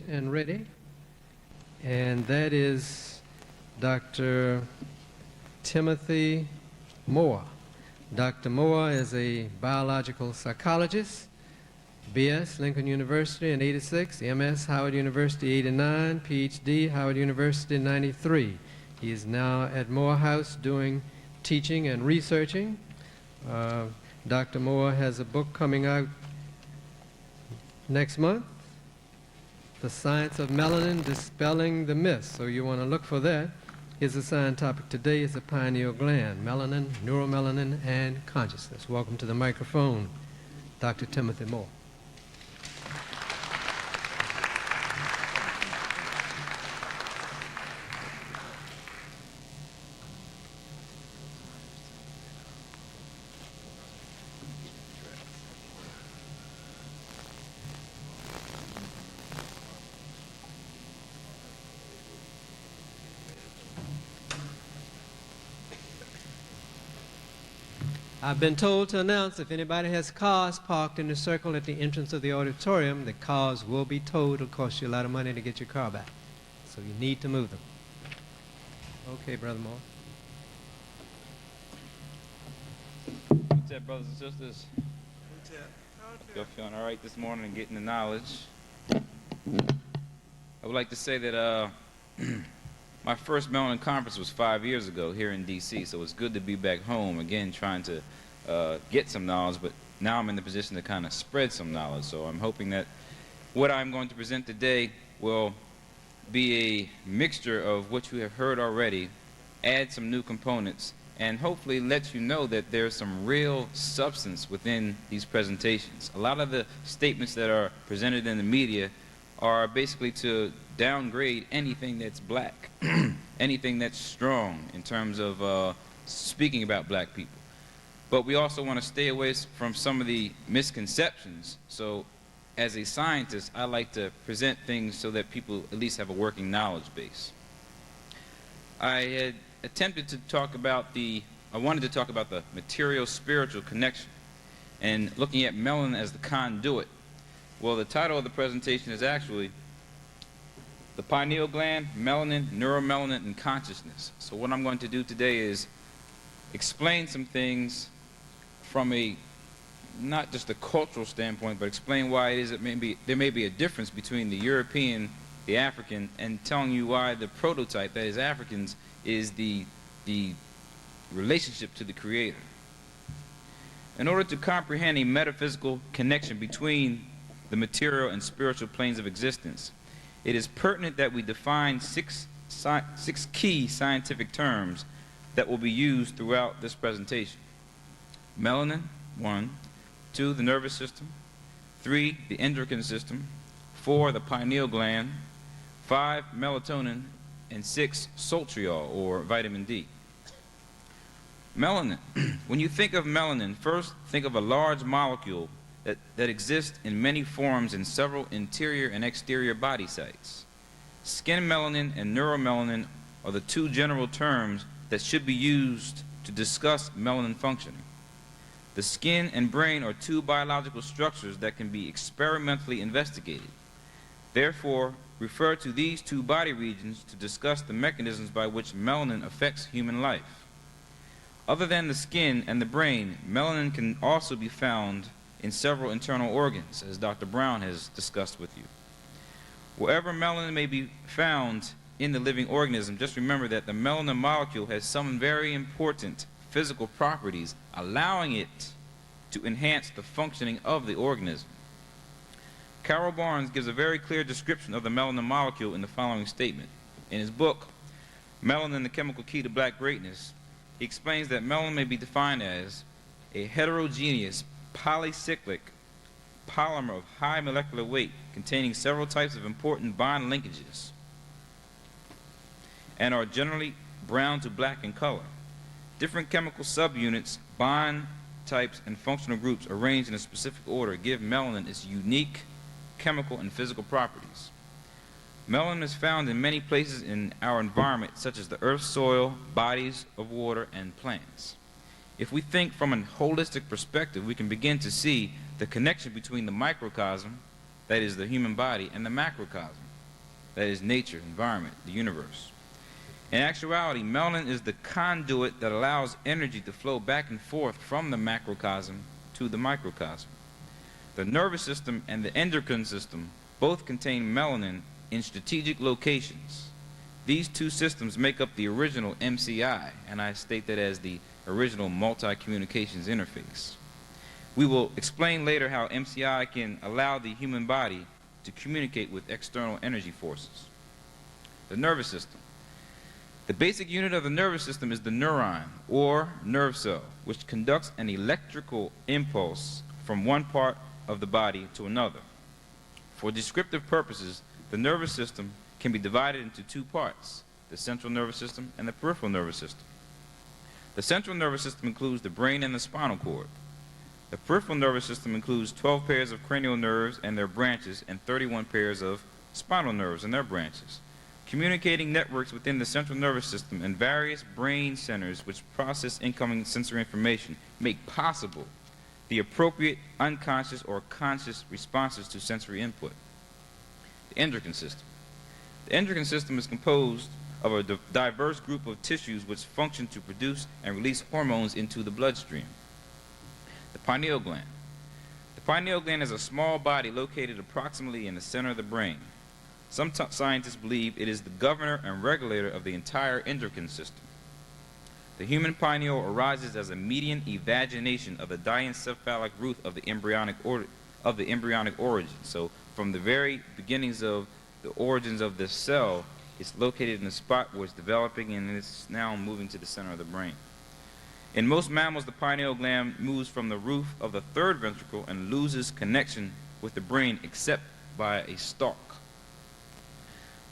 and ready, and that is Dr. Timothy Moore. Dr. Moore is a biological psychologist, BS, Lincoln University in 86, MS, Howard University 89, PhD, Howard University 93. He is now at Morehouse doing teaching and researching. Dr. Moore has a book coming out next month, The Science of Melanin, Dispelling the Myths. So you want to look for that. His assigned topic today is the pineal gland, melanin, neuromelanin, and consciousness. Welcome to the microphone, Dr. Timothy Moore. I've been told to announce if anybody has cars parked in the circle at the entrance of the auditorium, the cars will be towed. It'll cost you a lot of money to get your car back. So you need to move them. Okay, Brother Moore. What's up, brothers and sisters? Y'all feeling all right this morning and getting the knowledge? I would like to say that my first Melanin conference was 5 years ago here in D.C., so it's good to be back home again trying to get some knowledge, but now I'm in the position to kind of spread some knowledge. So I'm hoping that what I'm going to present today will be a mixture of what you have heard already, add some new components, and hopefully let you know that there's some real substance within these presentations. A lot of the statements that are presented in the media are basically to downgrade anything that's black, anything that's strong in terms of speaking about black people. But we also want to stay away from some of the misconceptions. So as a scientist, I like to present things so that people at least have a working knowledge base. I had attempted to talk about I wanted to talk about the material-spiritual connection and looking at melanin as the conduit. Well, the title of the presentation is actually The Pineal Gland, Melanin, Neuromelanin, and Consciousness. So what I'm going to do today is explain some things from a, not just a cultural standpoint, but explain why it is that there may be a difference between the European, the African, and telling you why the prototype, that is Africans, is the relationship to the Creator. In order to comprehend a metaphysical connection between the material and spiritual planes of existence, it is pertinent that we define six key scientific terms that will be used throughout this presentation. Melanin, 1. 2, the nervous system. 3, the endocrine system. 4, the pineal gland. 5, melatonin. And 6, sotriol, or vitamin D. Melanin. When you think of melanin, first think of a large molecule that exists in many forms in several interior and exterior body sites. Skin melanin and neuromelanin are the two general terms that should be used to discuss melanin functioning. The skin and brain are two biological structures that can be experimentally investigated. Therefore, refer to these two body regions to discuss the mechanisms by which melanin affects human life. Other than the skin and the brain, melanin can also be found in several internal organs, as Dr. Brown has discussed with you. Wherever melanin may be found in the living organism, just remember that the melanin molecule has some very important physical properties, allowing it to enhance the functioning of the organism. Carol Barnes gives a very clear description of the melanin molecule in the following statement. In his book, Melanin, the Chemical Key to Black Greatness, he explains that melanin may be defined as a heterogeneous polycyclic polymer of high molecular weight containing several types of important bond linkages and are generally brown to black in color. Different chemical subunits, bond types, and functional groups arranged in a specific order give melanin its unique chemical and physical properties. Melanin is found in many places in our environment, such as the earth's soil, bodies of water, and plants. If we think from a holistic perspective, we can begin to see the connection between the microcosm, that is the human body, and the macrocosm, that is nature, environment, the universe. In actuality, melanin is the conduit that allows energy to flow back and forth from the macrocosm to the microcosm. The nervous system and the endocrine system both contain melanin in strategic locations. These two systems make up the original MCI, and I state that as the original multi-communications interface. We will explain later how MCI can allow the human body to communicate with external energy forces. The nervous system. The basic unit of the nervous system is the neuron, or nerve cell, which conducts an electrical impulse from one part of the body to another. For descriptive purposes, the nervous system can be divided into two parts, the central nervous system and the peripheral nervous system. The central nervous system includes the brain and the spinal cord. The peripheral nervous system includes 12 pairs of cranial nerves and their branches and 31 pairs of spinal nerves and their branches. Communicating networks within the central nervous system and various brain centers which process incoming sensory information make possible the appropriate unconscious or conscious responses to sensory input. The endocrine system. The endocrine system is composed of a diverse group of tissues which function to produce and release hormones into the bloodstream. The pineal gland. The pineal gland is a small body located approximately in the center of the brain. Some scientists believe it is the governor and regulator of the entire endocrine system. The human pineal arises as a median evagination of the diencephalic root of the embryonic origin. So from the very beginnings of the origins of this cell, it's located in a spot where it's developing and it's now moving to the center of the brain. In most mammals, the pineal gland moves from the roof of the third ventricle and loses connection with the brain except by a stalk.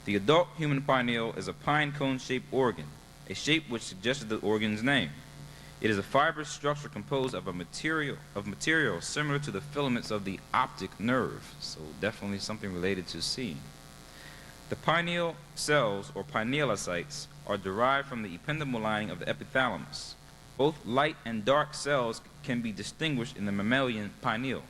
The adult human pineal is a pine cone-shaped organ, a shape which suggested the organ's name. It is a fibrous structure composed of material similar to the filaments of the optic nerve, so definitely something related to seeing. The pineal cells, or pinealocytes, are derived from the ependymal lining of the epithalamus. Both light and dark cells can be distinguished in the mammalian pineal.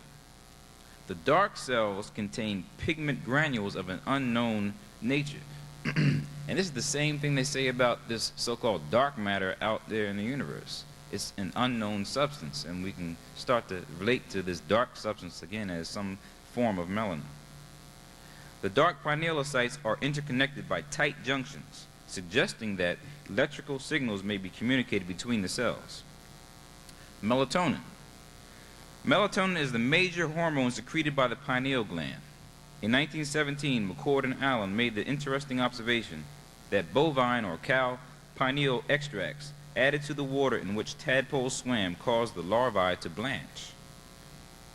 The dark cells contain pigment granules of an unknown nature. And this is the same thing they say about this so-called dark matter out there in the universe. It's an unknown substance, and we can start to relate to this dark substance again as some form of melanin. The dark pinealocytes are interconnected by tight junctions, suggesting that electrical signals may be communicated between the cells. Melatonin. Melatonin is the major hormone secreted by the pineal gland. In 1917, McCord and Allen made the interesting observation that bovine or cow pineal extracts added to the water in which tadpoles swam caused the larvae to blanch.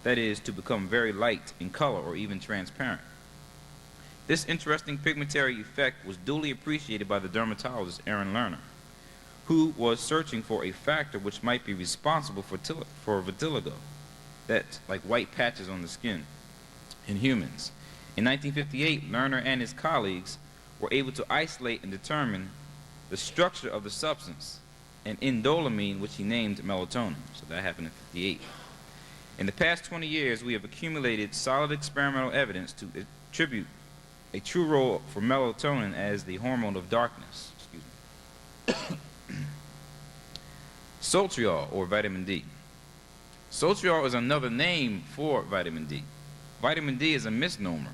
That is, to become very light in color or even transparent. This interesting pigmentary effect was duly appreciated by the dermatologist Aaron Lerner, who was searching for a factor which might be responsible for vitiligo, that's like white patches on the skin, in humans. In 1958, Lerner and his colleagues were able to isolate and determine the structure of the substance, an indolamine which he named melatonin. So that happened in 1958. In the past 20 years, we have accumulated solid experimental evidence to attribute a true role for melatonin as the hormone of darkness. Sotriol, or vitamin D. Sotriol is another name for vitamin D. Vitamin D is a misnomer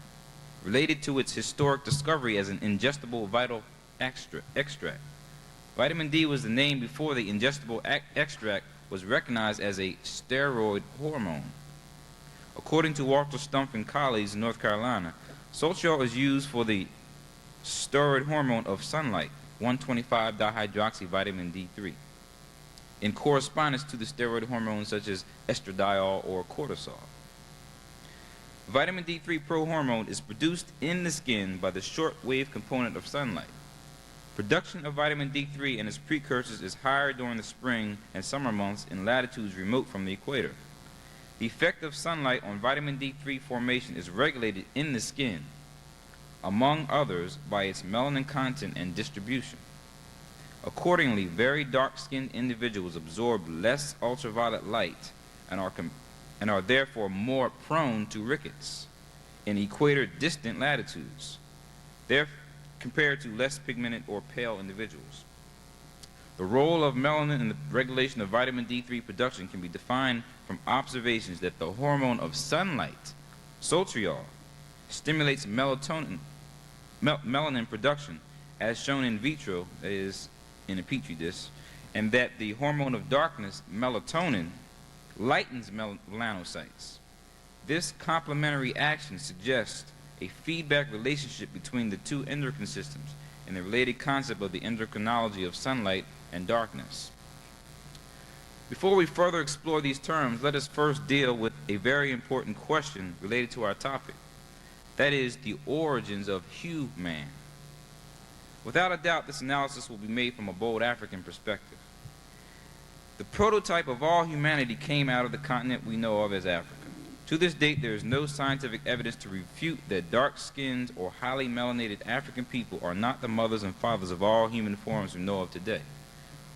related to its historic discovery as an ingestible vital extract. Vitamin D was the name before the ingestible extract was recognized as a steroid hormone. According to Walter Stumpf and colleagues in North Carolina, sotriol is used for the steroid hormone of sunlight, 1,25-dihydroxyvitamin D3, in correspondence to the steroid hormones such as estradiol or cortisol. Vitamin D3 prohormone is produced in the skin by the short-wave component of sunlight. Production of vitamin D3 and its precursors is higher during the spring and summer months in latitudes remote from the equator. The effect of sunlight on vitamin D3 formation is regulated in the skin, among others, by its melanin content and distribution. Accordingly, very dark-skinned individuals absorb less ultraviolet light and are therefore more prone to rickets. in equator-distant latitudes, they're compared to less pigmented or pale individuals. The role of melanin in the regulation of vitamin D3 production can be defined from observations that the hormone of sunlight, sotriol, stimulates melanin production, as shown in vitro, that is, in a petri dish, and that the hormone of darkness, melatonin, lightens melanocytes. This complementary action suggests a feedback relationship between the two endocrine systems and the related concept of the endocrinology of sunlight and darkness. Before we further explore these terms, let us first deal with a very important question related to our topic. That is, the origins of human. Without a doubt, this analysis will be made from a bold African perspective. The prototype of all humanity came out of the continent we know of as Africa. To this date, there is no scientific evidence to refute that dark-skinned or highly melanated African people are not the mothers and fathers of all human forms we know of today.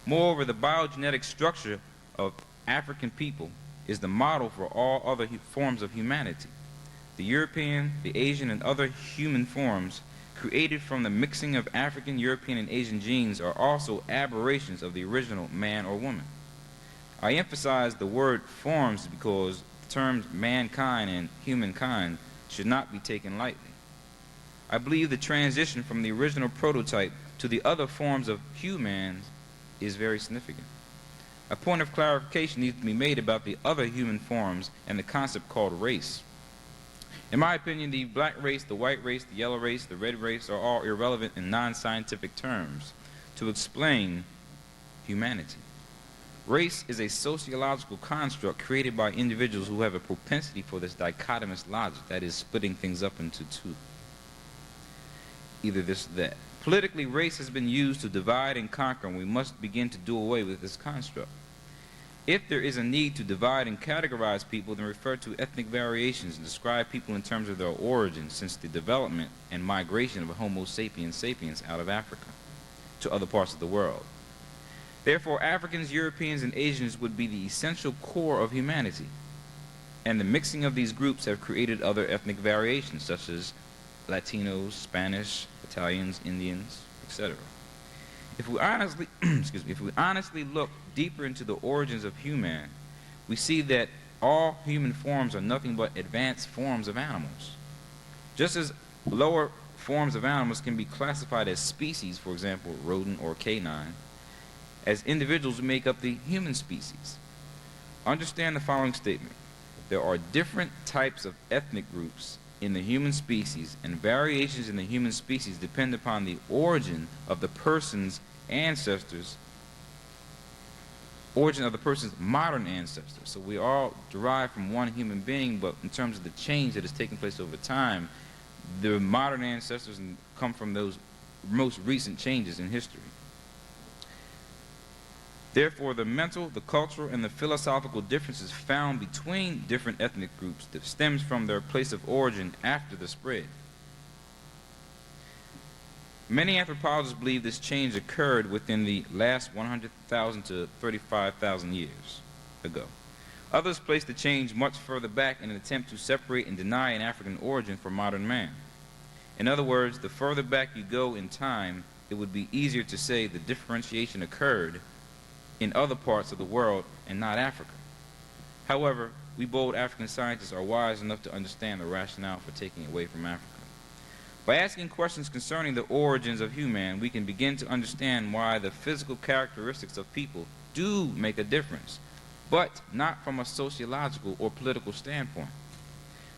Moreover, the biogenetic structure of African people is the model for all other forms of humanity. The European, the Asian, and other human forms created from the mixing of African, European, and Asian genes are also aberrations of the original man or woman. I emphasize the word forms because the terms mankind and humankind should not be taken lightly. I believe the transition from the original prototype to the other forms of humans is very significant. A point of clarification needs to be made about the other human forms and the concept called race. In my opinion, the black race, the white race, the yellow race, the red race are all irrelevant and non-scientific terms to explain humanity. Race is a sociological construct created by individuals who have a propensity for this dichotomous logic, that is, splitting things up into two. Either this or that. Politically, race has been used to divide and conquer, and we must begin to do away with this construct. If there is a need to divide and categorize people, then refer to ethnic variations and describe people in terms of their origins since the development and migration of Homo sapiens sapiens out of Africa to other parts of the world. Therefore, Africans, Europeans, and Asians would be the essential core of humanity, and the mixing of these groups have created other ethnic variations such as Latinos, Spanish, Italians, Indians, etc. If we honestly, if we honestly look deeper into the origins of human, we see that all human forms are nothing but advanced forms of animals. Just as lower forms of animals can be classified as species, for example, rodent or canine, as individuals who make up the human species. Understand the following statement. There are different types of ethnic groups in the human species, and variations in the human species depend upon the origin of the person's ancestors, origin of the person's modern ancestors. So we all derive from one human being, but in terms of the change that has taken place over time, the modern ancestors come from those most recent changes in history. Therefore, the mental, the cultural, and the philosophical differences found between different ethnic groups that stems from their place of origin after the spread. Many anthropologists believe this change occurred within the last 100,000 to 35,000 years ago. Others place the change much further back in an attempt to separate and deny an African origin for modern man. In other words, the further back you go in time, it would be easier to say the differentiation occurred in other parts of the world and not Africa. However, we bold African scientists are wise enough to understand the rationale for taking it away from Africa. By asking questions concerning the origins of human, we can begin to understand why the physical characteristics of people do make a difference, but not from a sociological or political standpoint.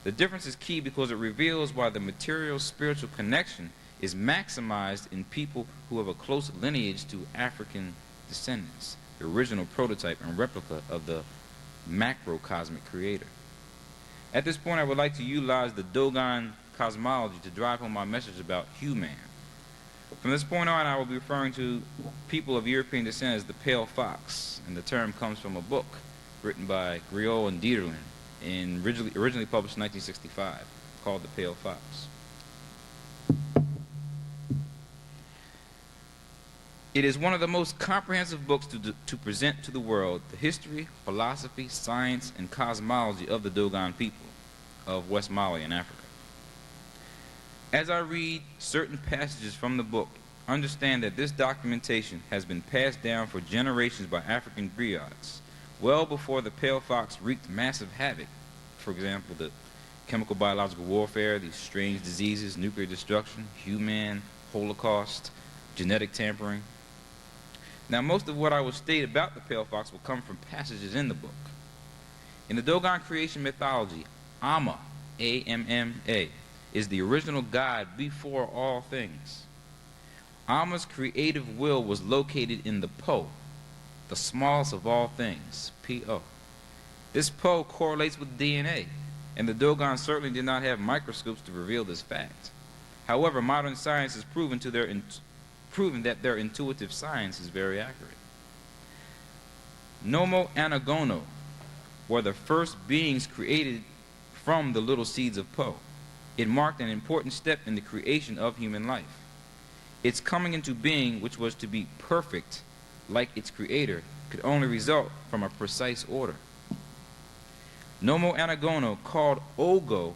The difference is key because it reveals why the material-spiritual connection is maximized in people who have a close lineage to African descendants, the original prototype and replica of the macrocosmic creator. At this point, I would like to utilize the Dogon cosmology to drive home my message about human. From this point on, I will be referring to people of European descent as the pale fox, and the term comes from a book written by Griot and Dieterlen, originally published in 1965, called The Pale Fox. It is one of the most comprehensive books to present to the world the history, philosophy, science, and cosmology of the Dogon people of West Mali in Africa. As I read certain passages from the book, understand that this documentation has been passed down for generations by African griots, well before the pale fox wreaked massive havoc. For example, the chemical biological warfare, these strange diseases, nuclear destruction, human holocaust, genetic tampering. Now, most of what I will state about the pale fox will come from passages in the book. In the Dogon creation mythology, Amma, A-M-M-A, is the original God before all things. Amma's creative will was located in the Po, the smallest of all things, P-O. This Po correlates with DNA, and the Dogon certainly did not have microscopes to reveal this fact. However, modern science has proven that their intuitive science is very accurate. Nomo Anagono were the first beings created from the little seeds of Po. It marked an important step in the creation of human life. Its coming into being, which was to be perfect like its creator, could only result from a precise order. Nomo Anagono, called Ogo,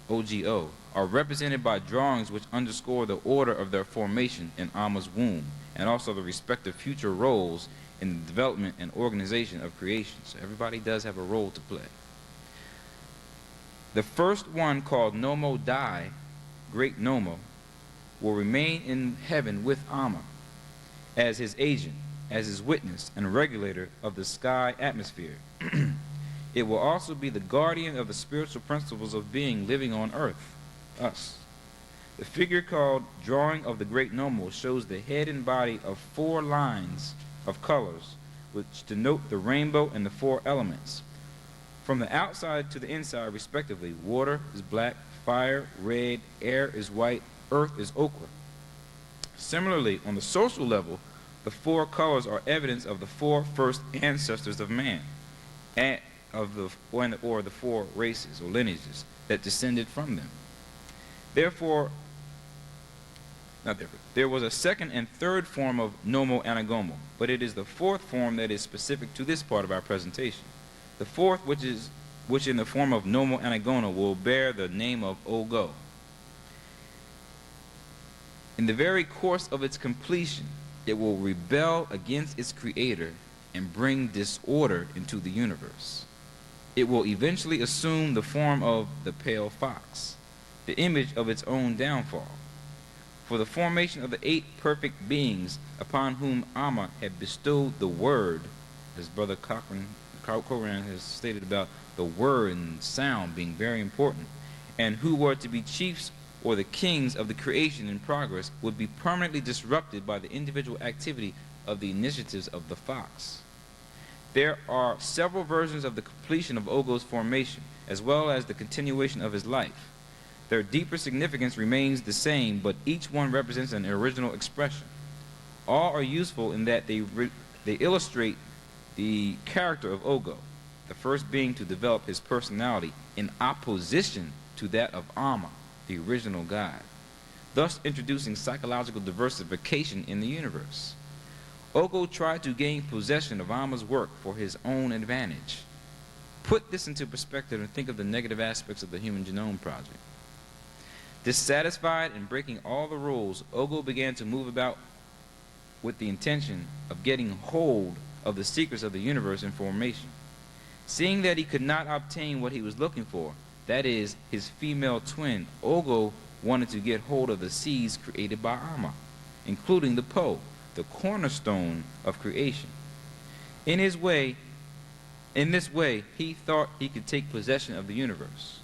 O-G-O, are represented by drawings which underscore the order of their formation in Amma's womb, and also the respective future roles in the development and organization of creation. So everybody does have a role to play. The first one, called Nomo Dai, Great Nomo, will remain in heaven with Amma as his agent, as his witness and regulator of the sky atmosphere. It will also be the guardian of the spiritual principles of being living on earth, us. The figure called Drawing of the Great Nomo shows the head and body of 4 lines of colors which denote the rainbow and the 4 elements. From the outside to the inside, respectively, water is black, fire, red, air is white, earth is ochre. Similarly, on the social level, the 4 colors are evidence of the 4 first ancestors of man, or the 4 races or lineages that descended from them. There was a second and third form of Nomo Anagomo, but it is the 4th form that is specific to this part of our presentation. The 4th, which in the form of Nomo Anagono, will bear the name of Ogo. In the very course of its completion, it will rebel against its creator and bring disorder into the universe. It will eventually assume the form of the pale fox, the image of its own downfall. For the formation of the 8 perfect beings upon whom Amma had bestowed the word, as Brother Cochran has stated about the word and sound being very important, and who were to be chiefs or the kings of the creation in progress, would be permanently disrupted by the individual activity of the initiatives of the fox. There are several versions of the completion of Ogo's formation, as well as the continuation of his life. Their deeper significance remains the same, but each one represents an original expression. All are useful in that they illustrate the character of Ogo, the first being to develop his personality in opposition to that of Amma, the original God, thus introducing psychological diversification in the universe. Ogo tried to gain possession of Amma's work for his own advantage. Put this into perspective and think of the negative aspects of the Human Genome Project. Dissatisfied and breaking all the rules, Ogo began to move about with the intention of getting hold of the secrets of the universe in formation. Seeing that he could not obtain what he was looking for, that is, his female twin, Ogo wanted to get hold of the seeds created by Amma, including the Po, the cornerstone of creation. In this way, he thought he could take possession of the universe.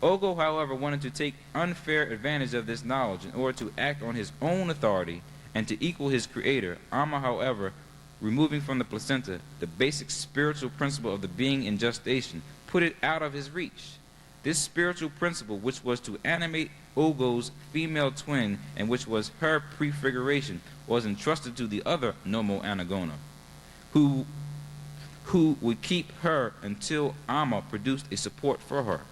Ogo, however, wanted to take unfair advantage of this knowledge in order to act on his own authority and to equal his creator. Amma, however, removing from the placenta the basic spiritual principle of the being in gestation, put it out of his reach. This spiritual principle, which was to animate Ogo's female twin and which was her prefiguration, was entrusted to the other Nomo Anagono, who would keep her until Amma produced a support for her.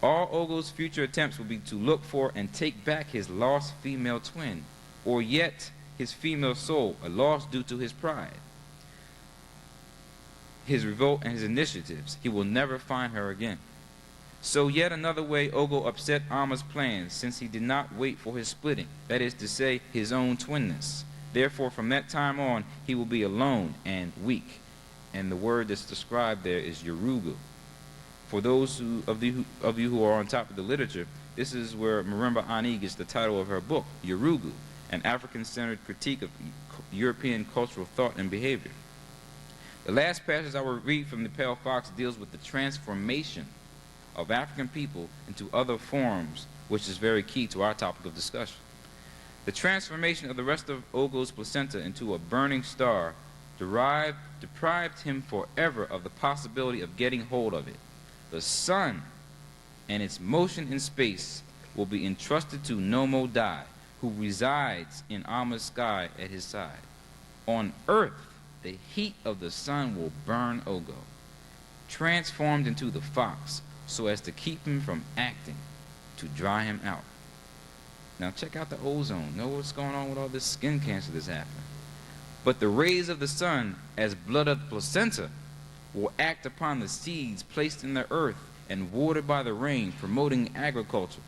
All Ogo's future attempts would be to look for and take back his lost female twin, or yet his female soul, a loss due to his pride, his revolt, and his initiatives. He will never find her again. So yet another way Ogo upset Alma's plans, since he did not wait for his splitting, that is to say, his own twinness. Therefore, from that time on, he will be alone and weak. And the word that's described there is Yorugu. For those of you who are on top of the literature, this is where Marimba Ani gets the title of her book, Yorugu, an African-centered critique of European cultural thought and behavior. The last passage I will read from the Pale Fox deals with the transformation of African people into other forms, which is very key to our topic of discussion. The transformation of the rest of Ogo's placenta into a burning star deprived him forever of the possibility of getting hold of it. The sun and its motion in space will be entrusted to Nomo Dai, who resides in Alma's sky at his side. On earth, the heat of the sun will burn Ogo, transformed into the fox, so as to keep him from acting, to dry him out. Now check out the ozone. Know what's going on with all this skin cancer that's happening. But the rays of the sun, as blood of the placenta, will act upon the seeds placed in the earth and watered by the rain, promoting agriculture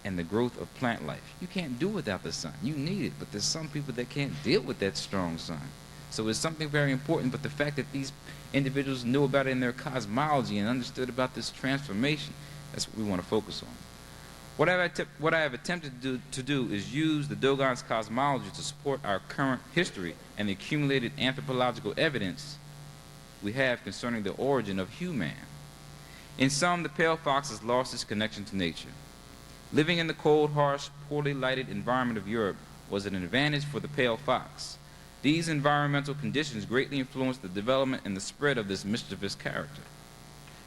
and the growth of plant life. You can't do without the sun. You need it, but there's some people that can't deal with that strong sun. So it's something very important, but the fact that these individuals knew about it in their cosmology and understood about this transformation, that's what we want to focus on. What I have attempted to do is use the Dogon's cosmology to support our current history and the accumulated anthropological evidence we have concerning the origin of human. In sum, the pale fox has lost its connection to nature. Living in the cold, harsh, poorly lighted environment of Europe was an advantage for the pale fox. These environmental conditions greatly influenced the development and the spread of this mischievous character.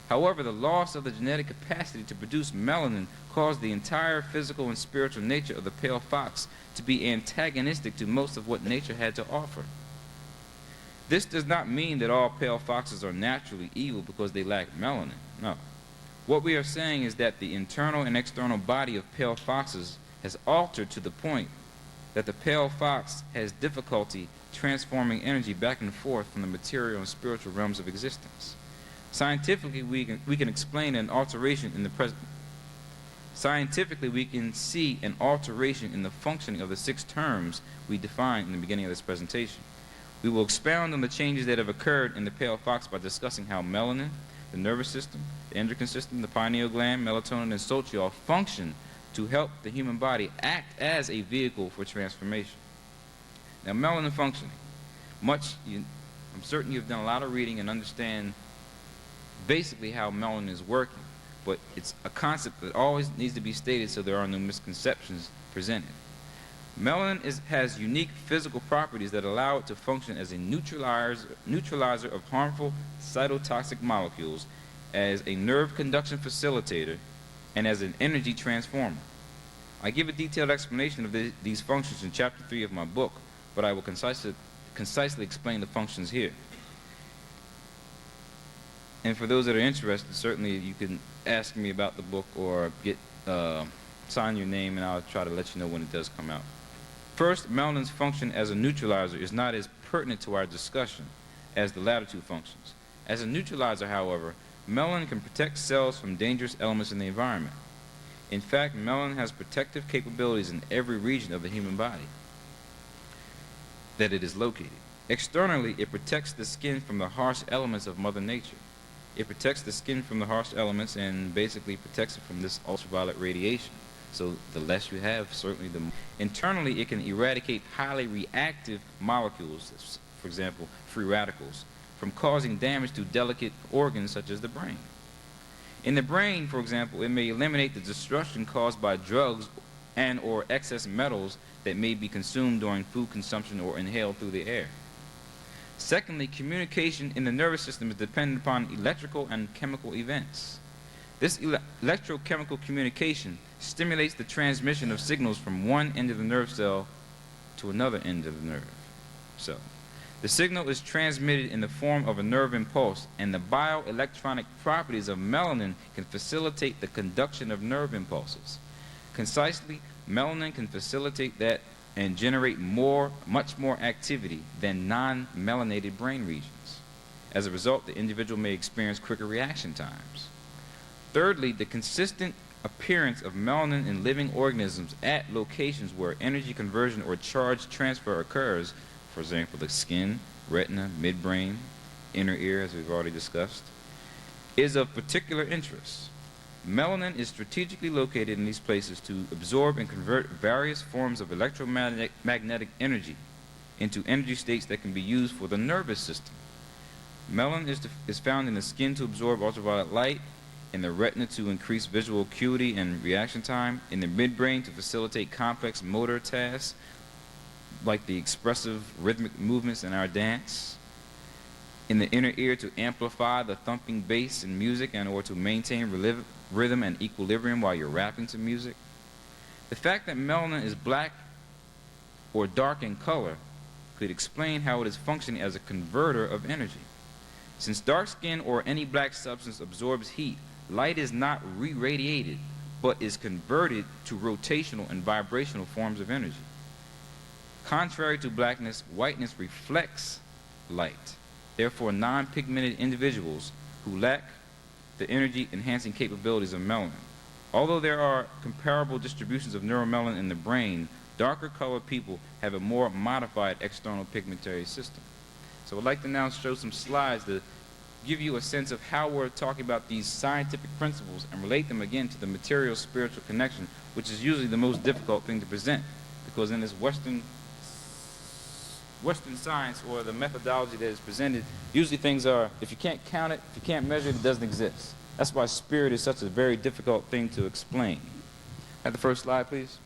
However, the loss of the genetic capacity to produce melanin caused the entire physical and spiritual nature of the pale fox to be antagonistic to most of what nature had to offer. This does not mean that all pale foxes are naturally evil because they lack melanin. No. What we are saying is that the internal and external body of pale foxes has altered to the point that the pale fox has difficulty transforming energy back and forth from the material and spiritual realms of existence. Scientifically, we can explain an alteration in the present. Scientifically, we can see an alteration in the functioning of the 6 terms we defined in the beginning of this presentation. We will expound on the changes that have occurred in the pale fox by discussing how melanin, the nervous system, the endocrine system, the pineal gland, melatonin, and sochiol function to help the human body act as a vehicle for transformation. Now, melanin functioning. I'm certain you've done a lot of reading and understand basically how melanin is working, but it's a concept that always needs to be stated so there are no misconceptions presented. Melanin has unique physical properties that allow it to function as a neutralizer of harmful cytotoxic molecules, as a nerve conduction facilitator, and as an energy transformer. I give a detailed explanation of these functions in Chapter 3 of my book, but I will concisely explain the functions here. And for those that are interested, certainly you can ask me about the book or sign your name, and I'll try to let you know when it does come out. First, melanin's function as a neutralizer is not as pertinent to our discussion as the latter 2 functions. As a neutralizer, however, melanin can protect cells from dangerous elements in the environment. In fact, melanin has protective capabilities in every region of the human body that it is located. Externally, it protects the skin from the harsh elements of Mother Nature. It protects the skin from the harsh elements and basically protects it from this ultraviolet radiation. So the less you have, certainly the more. Internally, it can eradicate highly reactive molecules, for example, free radicals, from causing damage to delicate organs such as the brain. In the brain, for example, it may eliminate the destruction caused by drugs and or excess metals that may be consumed during food consumption or inhaled through the air. Secondly, communication in the nervous system is dependent upon electrical and chemical events. This electrochemical communication stimulates the transmission of signals from one end of the nerve cell to another end of the nerve cell. The signal is transmitted in the form of a nerve impulse, and the bioelectronic properties of melanin can facilitate the conduction of nerve impulses. Concisely, melanin can facilitate that and generate much more activity than non-melanated brain regions. As a result, the individual may experience quicker reaction times. Thirdly, the consistent appearance of melanin in living organisms at locations where energy conversion or charge transfer occurs, for example, the skin, retina, midbrain, inner ear, as we've already discussed, is of particular interest. Melanin is strategically located in these places to absorb and convert various forms of electromagnetic energy into energy states that can be used for the nervous system. Melanin is found in the skin to absorb ultraviolet light, in the retina to increase visual acuity and reaction time, in the midbrain to facilitate complex motor tasks like the expressive rhythmic movements in our dance, in the inner ear to amplify the thumping bass in music and or to maintain rhythm and equilibrium while you're rapping to music. The fact that melanin is black or dark in color could explain how it is functioning as a converter of energy. Since dark skin or any black substance absorbs heat, light is not re-radiated, but is converted to rotational and vibrational forms of energy. Contrary to blackness, whiteness reflects light. Therefore, non-pigmented individuals who lack the energy-enhancing capabilities of melanin. Although there are comparable distributions of neuromelanin in the brain, darker-colored people have a more modified external pigmentary system. So I'd like to now show some slides to give you a sense of how we're talking about these scientific principles and relate them again to the material-spiritual connection, which is usually the most difficult thing to present, because in this Western science or the methodology that is presented, usually things are, if you can't count it, if you can't measure it, it doesn't exist. That's why spirit is such a very difficult thing to explain. Have the first slide, please.